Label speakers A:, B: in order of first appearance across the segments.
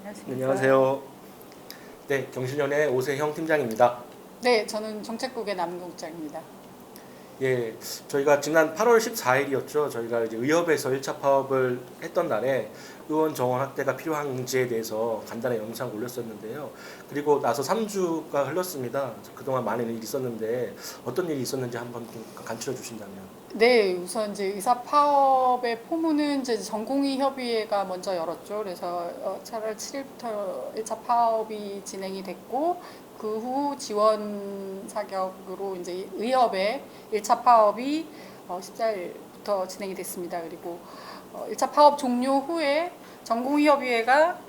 A: 안녕하십니까.
B: 안녕하세요. 네, 경실련의 오세형 팀장입니다.
A: 네, 저는 정책국의 남국장입니다.
B: 예, 저희가 지난 8월 14일이었죠. 저희가 이제 의협에서 1차 파업을 했던 날에 의원 정원 확대가 필요한지에 대해서 간단히 영상 올렸었는데요. 그리고 나서 3주가 흘렀습니다. 그동안 많은 일이 있었는데 어떤 일이 있었는지 한번 좀 간추려 주신다면.
A: 네, 우선 이제 의사 파업의 포문은 이제 전공의 협의회가 먼저 열었죠. 그래서 8월 7일부터 1차 파업이 진행이 됐고, 그 후 지원 사격으로 이제 의협의 1차 파업이 14일부터 진행이 됐습니다. 그리고 1차 파업 종료 후에 전공의 협의회가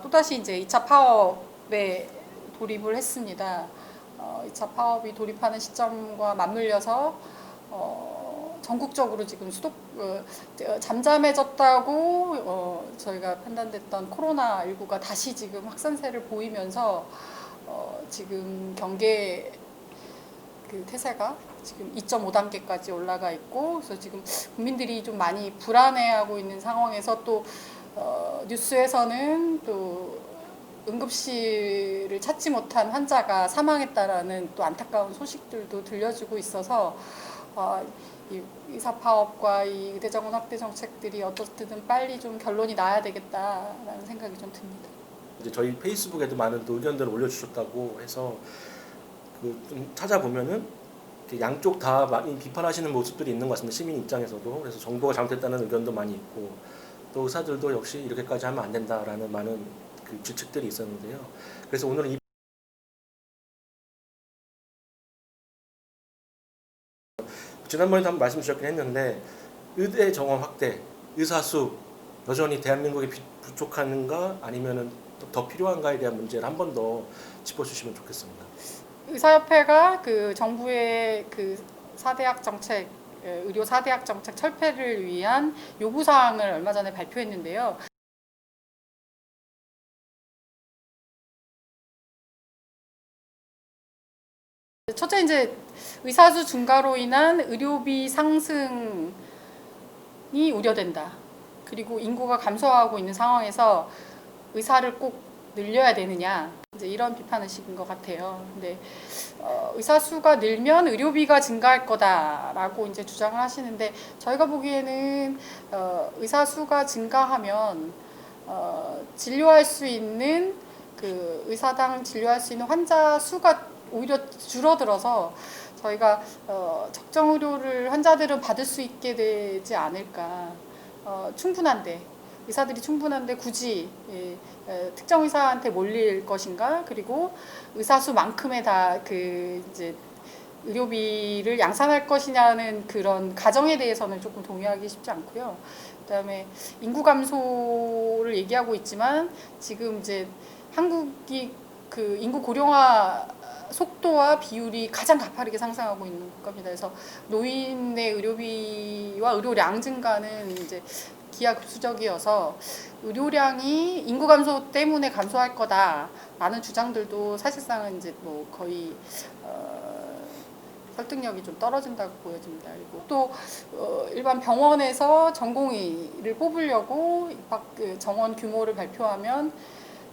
A: 또다시 이제 2차 파업에 돌입을 했습니다. 2차 파업이 돌입하는 시점과 맞물려서 전국적으로 지금 잠잠해졌다고 저희가 판단됐던 코로나19가 다시 지금 확산세를 보이면서 지금 경계 그 태세가 지금 2.5단계까지 올라가 있고, 그래서 지금 국민들이 좀 많이 불안해하고 있는 상황에서 또 뉴스에서는 또 응급실을 찾지 못한 환자가 사망했다라는 또 안타까운 소식들도 들려주고 있어서 이 의사 파업과 이 의대 정원 확대 정책들이 어떻든 빨리 좀 결론이 나야 되겠다라는 생각이 좀 듭니다.
B: 이제 저희 페이스북에도 많은 또 의견들을 올려주셨다고 해서 좀 찾아보면은 양쪽 다 많이 비판하시는 모습들이 있는 것 같습니다. 시민 입장에서도. 그래서 정부가 잘못했다는 의견도 많이 있고, 또 의사들도 역시 이렇게까지 하면 안 된다라는 많은 그 주측들이 있었는데요. 그래서 오늘은 지난번에도 한번 말씀 주셨긴 했는데, 의대 정원 확대, 의사 수 여전히 대한민국에 부족한가 아니면은 더 필요한가에 대한 문제를 한 번 더 짚어주시면 좋겠습니다.
A: 의사협회가 그 정부의 그 4대학 정책, 의료 4대학 정책 철폐를 위한 요구사항을 얼마 전에 발표했는데요. 첫째, 이제 의사수 증가로 인한 의료비 상승이 우려된다. 그리고 인구가 감소하고 있는 상황에서 의사를 꼭 늘려야 되느냐, 이제 이런 비판의식인 것 같아요. 근데 의사 수가 늘면 의료비가 증가할 거다라고 이제 주장을 하시는데, 저희가 보기에는 의사 수가 증가하면 진료할 수 있는 그 의사당 진료할 수 있는 환자 수가 오히려 줄어들어서 저희가 적정 의료를 환자들은 받을 수 있게 되지 않을까. 충분한데, 의사들이 충분한데 굳이 특정 의사한테 몰릴 것인가? 그리고 의사 수만큼의 다 그 이제 의료비를 양산할 것이냐는 그런 가정에 대해서는 조금 동의하기 쉽지 않고요. 그다음에 인구 감소를 얘기하고 있지만 지금 이제 한국이 그 인구 고령화 속도와 비율이 가장 가파르게 상승하고 있는 국가입니다. 그래서 노인의 의료비와 의료량 증가는 이제 기하급수적이어서 의료량이 인구 감소 때문에 감소할 거다라는 주장들도 사실상은 이제 뭐 거의 설득력이 좀 떨어진다고 보여집니다. 그리고 또 일반 병원에서 전공의를 뽑으려고 입학 그 정원 규모를 발표하면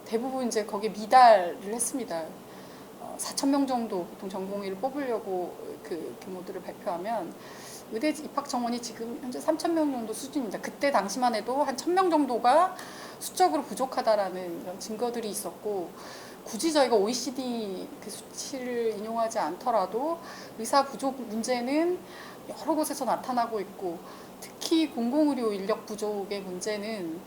A: 대부분 이제 거기에 미달을 했습니다. 4,000명 정도 보통 전공의를 뽑으려고 그 규모들을 발표하면 의대 입학 정원이 지금 현재 3,000명 정도 수준입니다. 그때 당시만 해도 한 1,000명 정도가 수적으로 부족하다라는 이런 증거들이 있었고, 굳이 저희가 OECD 그 수치를 인용하지 않더라도 의사 부족 문제는 여러 곳에서 나타나고 있고, 특히 공공의료 인력 부족의 문제는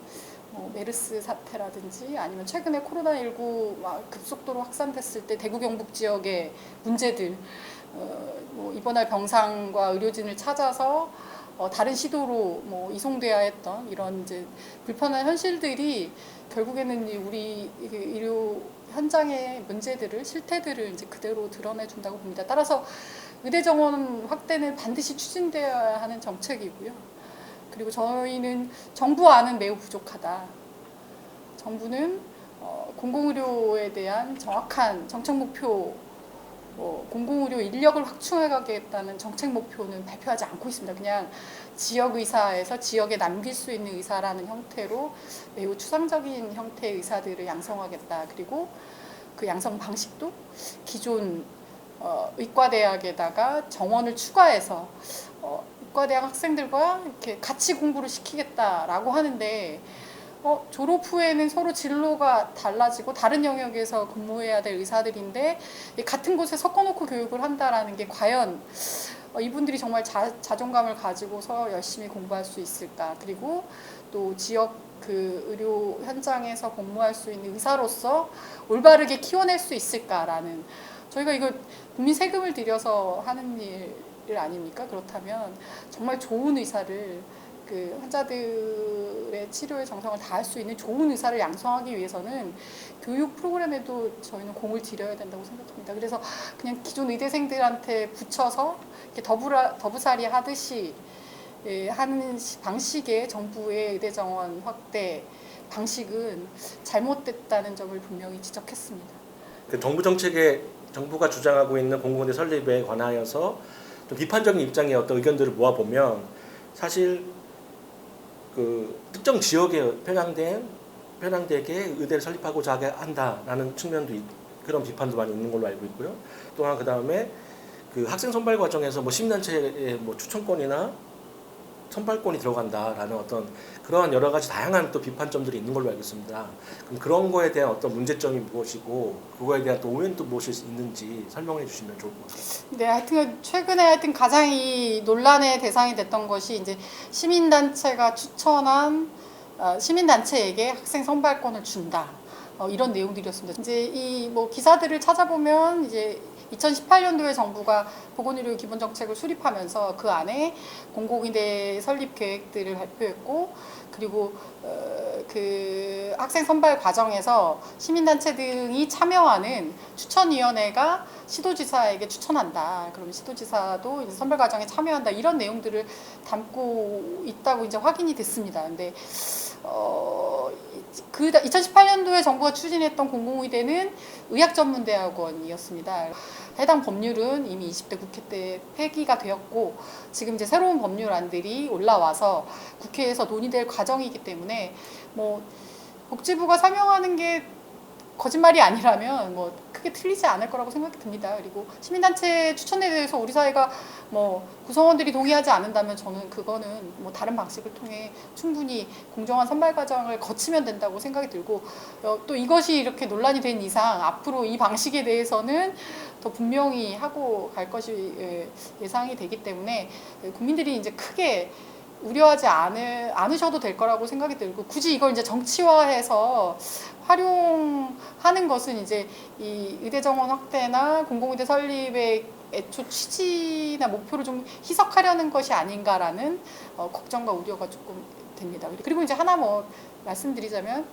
A: 메르스 사태라든지 아니면 최근에 코로나19 막 급속도로 확산됐을 때 대구 경북 지역의 문제들, 뭐 입원할 병상과 의료진을 찾아서 다른 시도로 뭐 이송돼야 했던 이런 이제 불편한 현실들이 결국에는 우리 의료 현장의 문제들을, 실태들을 이제 그대로 드러내준다고 봅니다. 따라서 의대 정원 확대는 반드시 추진되어야 하는 정책이고요. 그리고 저희는 정부안은 매우 부족하다. 정부는 공공의료에 대한 정확한 정책 목표를 공공의료 인력을 확충해가겠다는 정책 목표는 발표하지 않고 있습니다. 그냥 지역 의사에서 지역에 남길 수 있는 의사라는 형태로 매우 추상적인 형태의 의사들을 양성하겠다. 그리고 그 양성 방식도 기존 의과대학에다가 정원을 추가해서 의과대학 학생들과 이렇게 같이 공부를 시키겠다라고 하는데 졸업 후에는 서로 진로가 달라지고 다른 영역에서 근무해야 될 의사들인데 같은 곳에 섞어놓고 교육을 한다라는 게 과연 이분들이 정말 자존감을 가지고서 열심히 공부할 수 있을까? 그리고 또 지역 그 의료 현장에서 복무할 수 있는 의사로서 올바르게 키워낼 수 있을까라는, 저희가 이거 국민 세금을 들여서 하는 일 아닙니까? 그렇다면 정말 좋은 의사를, 그 환자들의 치료에 정성을 다할 수 있는 좋은 의사를 양성하기 위해서는 교육 프로그램에도 저희는 공을 들여야 된다고 생각합니다. 그래서 그냥 기존 의대생들한테 붙여서 이렇게 더부살이 하듯이 하는 방식의 정부의 의대 정원 확대 방식은 잘못됐다는 점을 분명히 지적했습니다.
B: 그 정부 정책에 정부가 주장하고 있는 공공의대 설립에 관하여서 좀 비판적인 입장의 어떤 의견들을 모아보면 사실 그 특정 지역에 편향되게 의대를 설립하고자 한다라는 측면도 그런 비판도 많이 있는 걸로 알고 있고요. 또한 그 다음에 그 학생 선발 과정에서 뭐 시민단체의 뭐 추천권이나 선발권이 들어간다라는 어떤 그러한 여러 가지 다양한 또 비판점들이 있는 걸로 알고 있습니다. 그럼 그런 거에 대한 어떤 문제점이 무엇이고 그거에 대한 또 오해는 또 무엇이 있는지 설명해 주시면 좋을 것 같아요.
A: 네, 하여튼 최근에 가장 이 논란의 대상이 됐던 것이 이제 시민단체가 추천한 시민단체에게 학생 선발권을 준다. 이런 내용들이었습니다. 이제 이 뭐 기사들을 찾아보면 이제 2018년도에 정부가 보건의료 기본정책을 수립하면서 그 안에 공공의대 설립 계획들을 발표했고, 그리고 그 학생 선발 과정에서 시민단체 등이 참여하는 추천위원회가 시도지사에게 추천한다. 그러면 시도지사도 이제 선발 과정에 참여한다. 이런 내용들을 담고 있다고 이제 확인이 됐습니다. 근데 2018년도에 정부가 추진했던 공공의대는 의학전문대학원이었습니다. 해당 법률은 이미 20대 국회 때 폐기가 되었고, 지금 이제 새로운 법률안들이 올라와서 국회에서 논의될 과정이기 때문에 뭐 복지부가 사명하는 게 거짓말이 아니라면 뭐 크게 틀리지 않을 거라고 생각이 듭니다. 그리고 시민단체 추천에 대해서 우리 사회가 뭐 구성원들이 동의하지 않는다면 저는 그거는 뭐 다른 방식을 통해 충분히 공정한 선발 과정을 거치면 된다고 생각이 들고, 또 이것이 이렇게 논란이 된 이상 앞으로 이 방식에 대해서는 더 분명히 하고 갈 것이 예상이 되기 때문에 국민들이 이제 크게 우려하지 않으셔도 될 거라고 생각이 들고, 굳이 이걸 이제 정치화해서 활용하는 것은 이제 이 의대 정원 확대나 공공의대 설립의 애초 취지나 목표를 좀 희석하려는 것이 아닌가라는 걱정과 우려가 조금 됩니다. 그리고 이제 하나 뭐 말씀드리자면,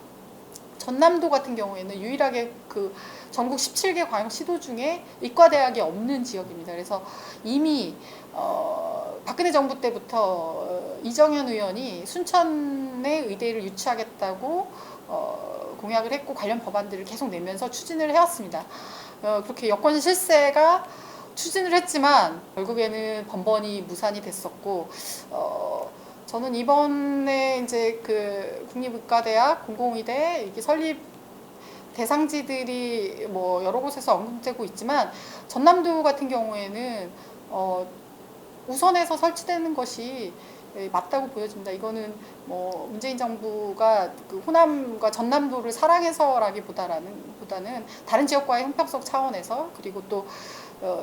A: 전남도 같은 경우에는 유일하게 그 전국 17개 광역시도 중에 의과대학이 없는 지역입니다. 그래서 이미 박근혜 정부 때부터 이정현 의원이 순천의 의대를 유치하겠다고 공약을 했고, 관련 법안들을 계속 내면서 추진을 해왔습니다. 그렇게 여권 실세가 추진을 했지만 결국에는 번번이 무산이 됐었고, 저는 이번에 이제 그 국립의과대학, 공공의대 이게 설립 대상지들이 뭐 여러 곳에서 언급되고 있지만, 전남도 같은 경우에는 우선해서 설치되는 것이 맞다고 보여집니다. 이거는 뭐 문재인 정부가 그 호남과 전남도를 사랑해서라기보다는 다른 지역과의 형평성 차원에서, 그리고 또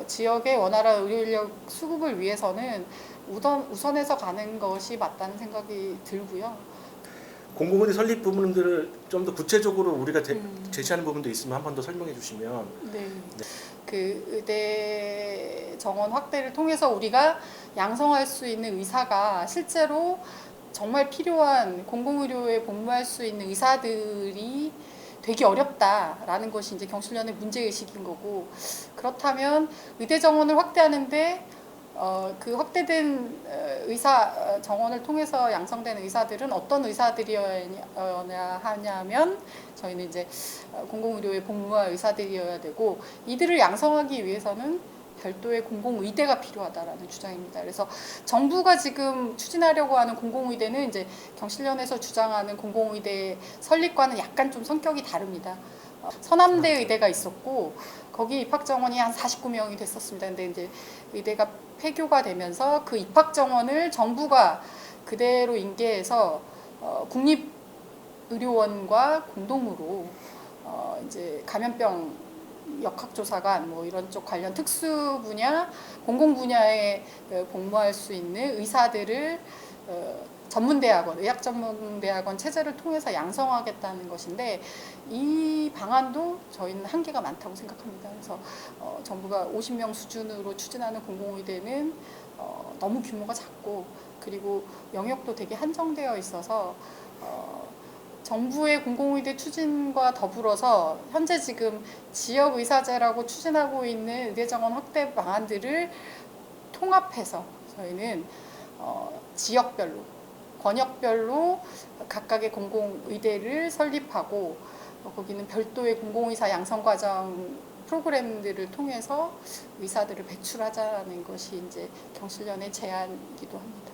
A: 지역의 원활한 의료 인력 수급을 위해서는 우선해서 가는 것이 맞다는 생각이 들고요.
B: 공공의대 설립 부분들을 좀 더 구체적으로 우리가 제시하는 부분도 있으면 한 번 더 설명해 주시면.
A: 네. 그 의대 정원 확대를 통해서 우리가 양성할 수 있는 의사가 실제로 정말 필요한 공공의료에 복무할 수 있는 의사들이 되기 어렵다라는 것이 이제 경실련의 문제의식인 거고, 그렇다면 의대 정원을 확대하는데 그 확대된 의사 정원을 통해서 양성된 의사들은 어떤 의사들이어야 하냐면 저희는 이제 공공의료에 복무할 의사들이어야 되고, 이들을 양성하기 위해서는 별도의 공공의대가 필요하다라는 주장입니다. 그래서 정부가 지금 추진하려고 하는 공공의대는 이제 경실련에서 주장하는 공공의대 설립과는 약간 좀 성격이 다릅니다. 서남대 의대가 있었고 거기 입학 정원이 한 49명이 됐었습니다. 근데 이제 의대가 폐교가 되면서 그 입학 정원을 정부가 그대로 인계해서 국립의료원과 공동으로 이제 감염병 역학조사관 뭐 이런 쪽 관련 특수 분야, 공공 분야에 복무할 수 있는 의사들을 전문대학원, 의학전문대학원 체제를 통해서 양성하겠다는 것인데, 이 방안도 저희는 한계가 많다고 생각합니다. 그래서 정부가 50명 수준으로 추진하는 공공의대는 너무 규모가 작고, 그리고 영역도 되게 한정되어 있어서 정부의 공공의대 추진과 더불어서 현재 지금 지역의사제라고 추진하고 있는 의대정원 확대 방안들을 통합해서 저희는 지역별로, 권역별로 각각의 공공의대를 설립하고 거기는 별도의 공공의사 양성과정 프로그램들을 통해서 의사들을 배출하자는 것이 이제 경실련의 제안이기도 합니다.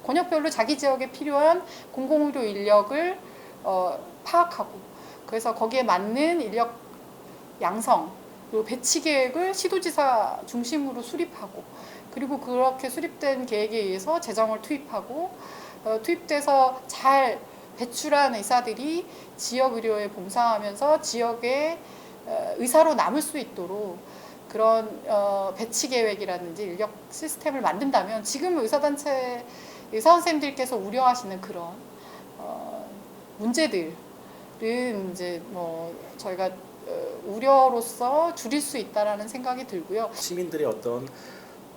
A: 권역별로 자기 지역에 필요한 공공의료 인력을 파악하고, 그래서 거기에 맞는 인력 양성 그리고 배치 계획을 시도지사 중심으로 수립하고, 그리고 그렇게 수립된 계획에 의해서 재정을 투입하고, 투입돼서 잘 배출한 의사들이 지역 의료에 봉사하면서 지역의 의사로 남을 수 있도록 그런 배치 계획이라든지 인력 시스템을 만든다면, 지금 의사단체 의사 선생님들께서 우려하시는 그런 문제들은 이제 뭐 저희가 우려로서 줄일 수 있다라는 생각이 들고요.
B: 시민들의 어떤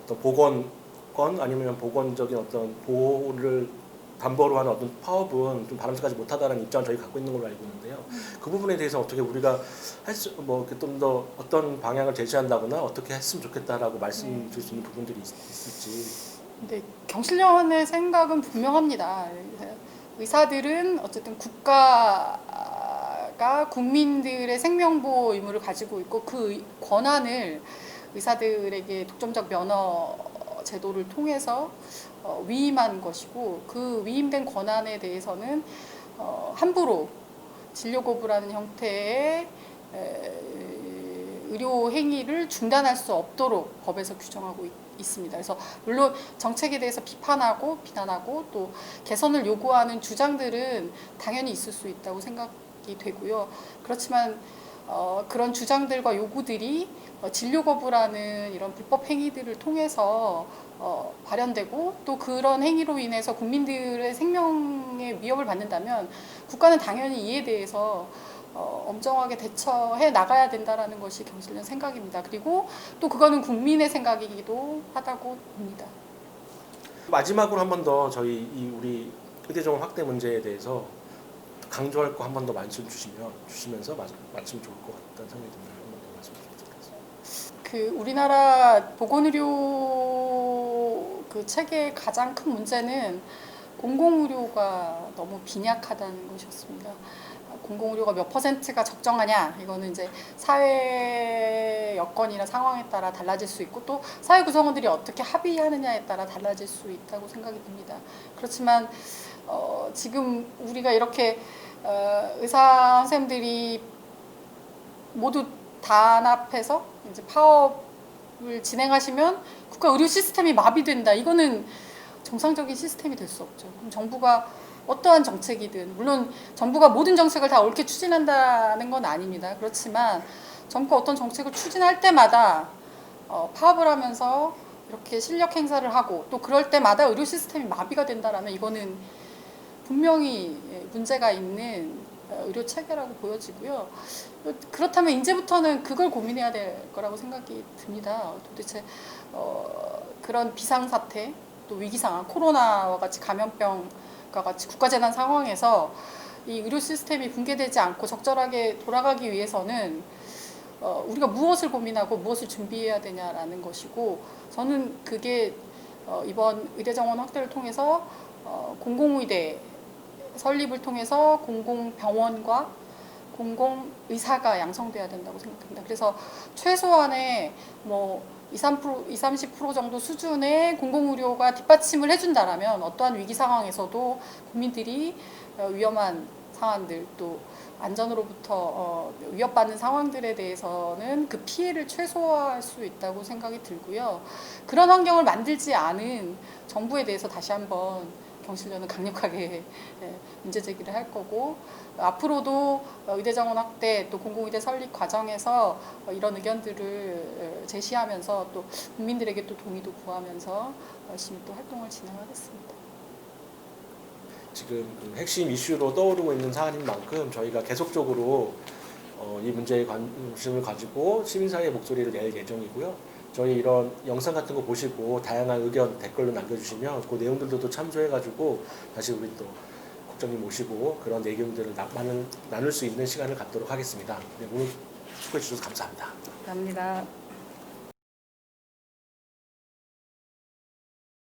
B: 보건권 아니면 보건적인 어떤 보호를 담보로 하는 어떤 파업은 좀 바람직하지 못하다는 입장을 저희 갖고 있는 걸로 알고 있는데요. 그 부분에 대해서 어떻게 우리가 좀 더 어떤 방향을 제시한다거나 어떻게 했으면 좋겠다라고 말씀드릴 수 있는 부분들이 있을지.
A: 근데 경실련의 생각은 분명합니다. 의사들은 어쨌든 국가가 국민들의 생명보호 의무를 가지고 있고, 그 권한을 의사들에게 독점적 면허 제도를 통해서 위임한 것이고, 그 위임된 권한에 대해서는 함부로 진료거부라는 형태의 의료 행위를 중단할 수 없도록 법에서 규정하고 있습니다. 그래서 물론 정책에 대해서 비판하고 비난하고 또 개선을 요구하는 주장들은 당연히 있을 수 있다고 생각이 되고요. 그렇지만 그런 주장들과 요구들이 진료 거부라는 이런 불법 행위들을 통해서 발현되고, 또 그런 행위로 인해서 국민들의 생명에 위협을 받는다면 국가는 당연히 이에 대해서 엄정하게 대처해 나가야 된다라는 것이 경실련 생각입니다. 그리고 또 그거는 국민의 생각이기도 하다고 봅니다.
B: 마지막으로 한 번 더 저희 우리 의대정원 확대 문제에 대해서 강조할 거 한 번 더 말씀 주시면서 말씀 좋을 것 같다는 생각이 듭니다. 한 번 더 말씀 부탁드리겠습니다.
A: 그 우리나라 보건의료 그 체계의 가장 큰 문제는 공공의료가 너무 빈약하다는 것이었습니다. 공공의료가 몇 퍼센트가 적정하냐, 이거는 이제 사회 여건이나 상황에 따라 달라질 수 있고, 또 사회 구성원들이 어떻게 합의하느냐에 따라 달라질 수 있다고 생각이 듭니다. 그렇지만 지금 우리가 이렇게 의사 선생님들이 모두 단합해서 이제 파업을 진행하시면 국가 의료 시스템이 마비된다, 이거는 정상적인 시스템이 될 수 없죠. 그럼 정부가 어떠한 정책이든, 물론 정부가 모든 정책을 다 옳게 추진한다는 건 아닙니다. 그렇지만 정부가 어떤 정책을 추진할 때마다 파업을 하면서 이렇게 실력 행사를 하고, 또 그럴 때마다 의료 시스템이 마비가 된다라면 이거는 분명히 문제가 있는 의료 체계라고 보여지고요. 그렇다면 이제부터는 그걸 고민해야 될 거라고 생각이 듭니다. 도대체 그런 비상사태, 또 위기상황, 코로나와 같이 감염병과 같이 국가재난 상황에서 이 의료 시스템이 붕괴되지 않고 적절하게 돌아가기 위해서는 우리가 무엇을 고민하고 무엇을 준비해야 되냐라는 것이고 저는 그게 이번 의대정원 확대를 통해서 공공의대 설립을 통해서 공공병원과 공공의사가 양성돼야 된다고 생각합니다. 그래서 최소한의 뭐 20, 30% 정도 수준의 공공의료가 뒷받침을 해준다라면 어떠한 위기 상황에서도 국민들이 위험한 상황들 또 안전으로부터 위협받는 상황들에 대해서는 그 피해를 최소화할 수 있다고 생각이 들고요. 그런 환경을 만들지 않은 정부에 대해서 다시 한번 경실련은 강력하게 문제 제기를 할 거고 앞으로도 의대정원 확대 또 공공의대 설립 과정에서 이런 의견들을 제시하면서 또 국민들에게 또 동의도 구하면서 열심히 또 활동을 진행하겠습니다.
B: 지금 그 핵심 이슈로 떠오르고 있는 사안인 만큼 저희가 계속적으로 이 문제에 관심을 가지고 시민사회의 목소리를 낼 예정이고요. 저희 이런 영상 같은 거 보시고 다양한 의견 댓글로 남겨주시면 그 내용들도 또 참조해가지고 다시 우리 또 국장님 모시고 그런 의견들을 나눌 수 있는 시간을 갖도록 하겠습니다. 네, 오늘 수고해 주셔서 감사합니다.
A: 감사합니다.